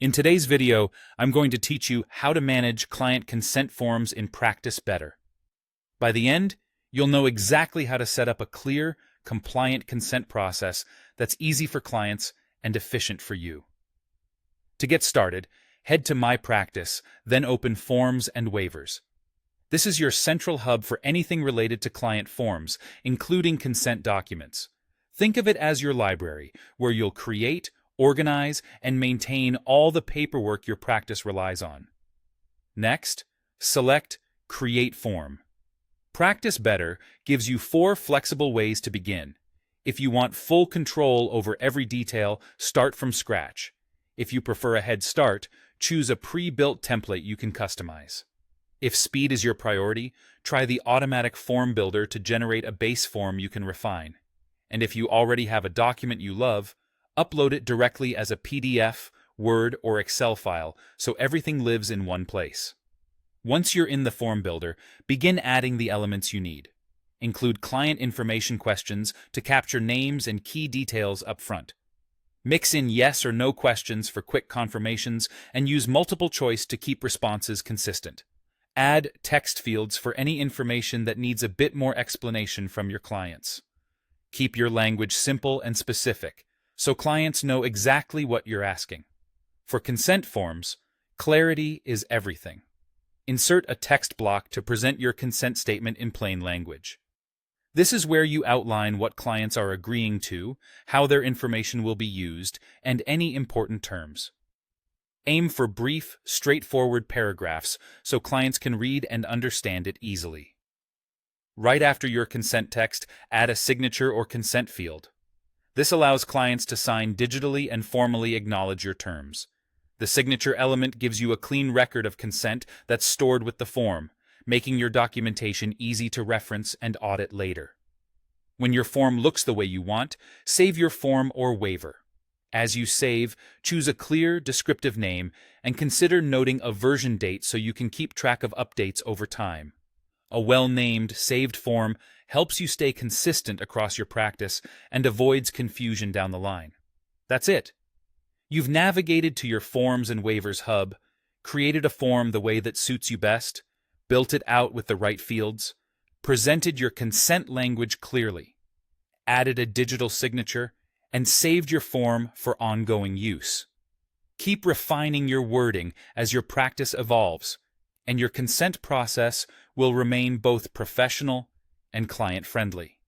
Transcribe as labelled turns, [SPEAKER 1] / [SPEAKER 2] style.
[SPEAKER 1] In today's video, I'm going to teach you how to manage client consent forms in practice better. By the end, you'll know exactly how to set up a clear, compliant consent process that's easy for clients and efficient for you. To get started, head to My Practice, then open Forms and Waivers. This is your central hub for anything related to client forms, including consent documents. Think of it as your library, where you'll create, organize, and maintain all the paperwork your practice relies on. Next, select Create Form. Practice Better gives you 4 flexible ways to begin. If you want full control over every detail, start from scratch. If you prefer a head start, choose a pre-built template you can customize. If speed is your priority, try the automatic form builder to generate a base form you can refine. And if you already have a document you love, upload it directly as a PDF, Word, or Excel file so everything lives in one place. Once you're in the form builder, begin adding the elements you need. Include client information questions to capture names and key details up front. Mix in yes or no questions for quick confirmations and use multiple choice to keep responses consistent. Add text fields for any information that needs a bit more explanation from your clients. Keep your language simple and specific, so clients know exactly what you're asking. For consent forms, clarity is everything. Insert a text block to present your consent statement in plain language. This is where you outline what clients are agreeing to, how their information will be used, and any important terms. Aim for brief, straightforward paragraphs so clients can read and understand it easily. Right after your consent text, add a signature or consent field. This allows clients to sign digitally and formally acknowledge your terms. The signature element gives you a clean record of consent that's stored with the form, making your documentation easy to reference and audit later. When your form looks the way you want, save your form or waiver. As you save, choose a clear, descriptive name and consider noting a version date so you can keep track of updates over time. A well-named, saved form helps you stay consistent across your practice and avoids confusion down the line. That's it. You've navigated to your Forms and Waivers hub, created a form the way that suits you best, built it out with the right fields, presented your consent language clearly, added a digital signature, and saved your form for ongoing use. Keep refining your wording as your practice evolves, and your consent process will remain both professional and client-friendly.